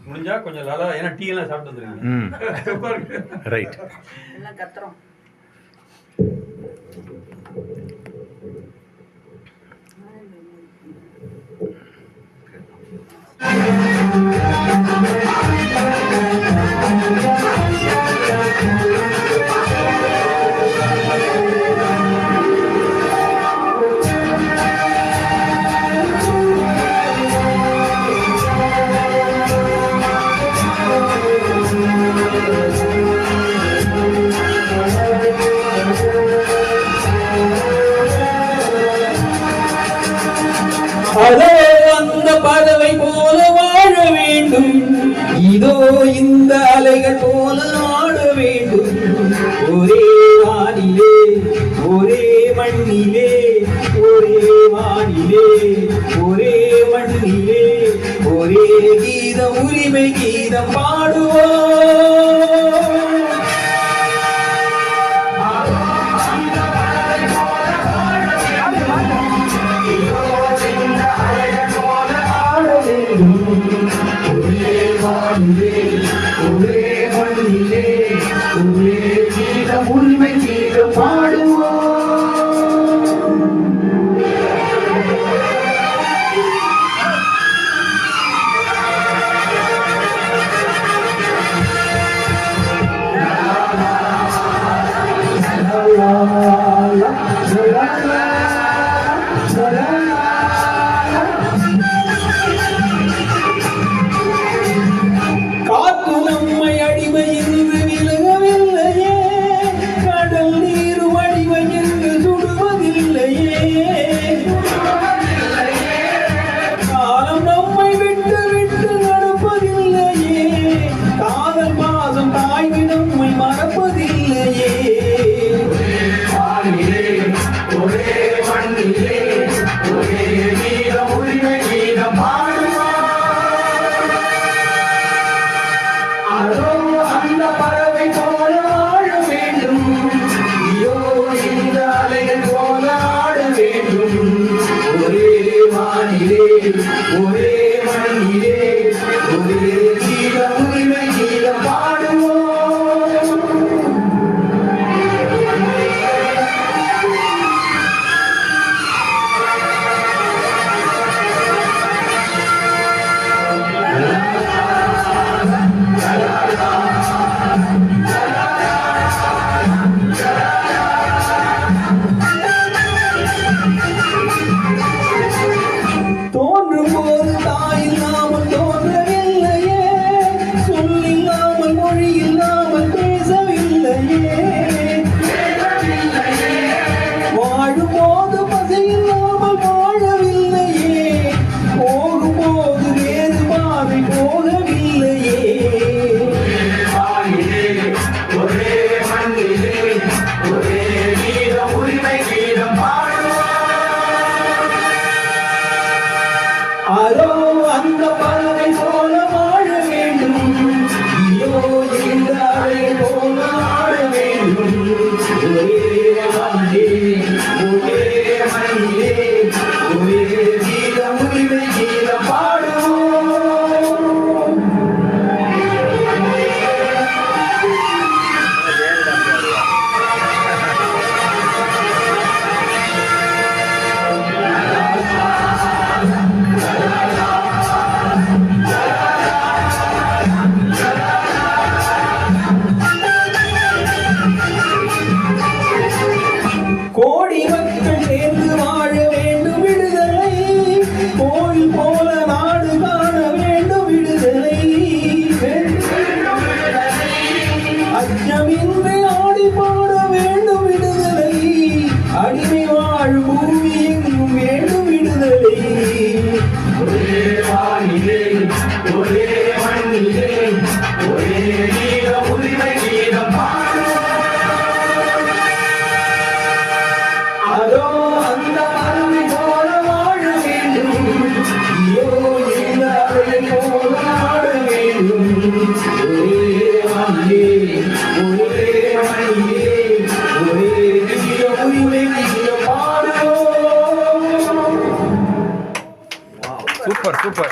முடிஞ்சா கொஞ்சம் நல்லா, ஏன்னா டீ எல்லாம் சாப்பிட்டு வந்துருக்காங்க. ரைட். எல்லாம் கத்துறோம். அதோ அந்த பறவை போல வாழ வேண்டும், இதோ இந்த அலைகள் போல ஆட வேண்டும். ஒரே வானிலே ஒரே மண்ணிலே, ஒரே வானிலே ஒரே மண்ணிலே, ஒரே கீதம் உரிமை கீதம் பாடுவோம். உரிமை செய்து பாடுவோம். காத்து நம்மை அடிமை என்று விலகவில்லையே, கடல் நீர் அடிமை என்று சுடுவதில்லையே, காலம் நம்மை விட்டு விட்டு நடப்பதில்லையே, காதல் பாசம் தாய்மை நம்மை மறப்பதில்லையே. ஒரே மண்ணிலே ஒரே கீதம் உரிமை கீதம் பாடுவோம். அதோ அந்த பறவை போல வாழ வேண்டும், ஐயோ இந்த அலைகள் போல ஆட வேண்டும். ஒரே வானிலே ஒரே மண்ணிலே, ஒரே கீதம் உரிமை கீதம் பாடுவோம். தோன்றும் போது தாய் இல்லாமல் தோன்றவில்லையே, சொல்லில்லாமல் மொழி இல்லாமல் பேசவில்லையே, வாழும் போது பசை இல்லாமல் வாழவில்லையே, போகும் போது வேறு பாதை போகவில்லையே. ஒரே மண்ணிலே ஒரே கீதம் உரிமை கீதம் பாடுவோம். அதோ அந்த பறவை போல வாழ வேண்டும், ஐயோ இந்த அலை போல ஆட வேண்டும். ஒரே வானிலே ஒரே மண்ணிலே, ஒரே கீதம் உரிமை கீதம் பாடுவோம். கோடி மக்கள் சேர்ந்து வாழ வேண்டும் விடுதலை, கோயில் போல நாடு காண வேண்டும் விடுதலை, அச்சமின்றி ஆடி பாட வேண்டும் விடுதலை, அடிமை வாழும் பூமி எங்கும் வேண்டும் விடுதலை. ஒரே வானிலே ஒரே மண்ணிலே, ஒரே கீதம் உரிமை கீதம் பாடுவோம். அதோ அந்த பறவை போல வாழ வேண்டும், ஐயோ இந்த அலை போல ஆட வேண்டும். ஒரே வானிலே ஒரே மண்ணிலே, ஒரே கீதம் உரிமை கீதம் பாடுவோம். Super super.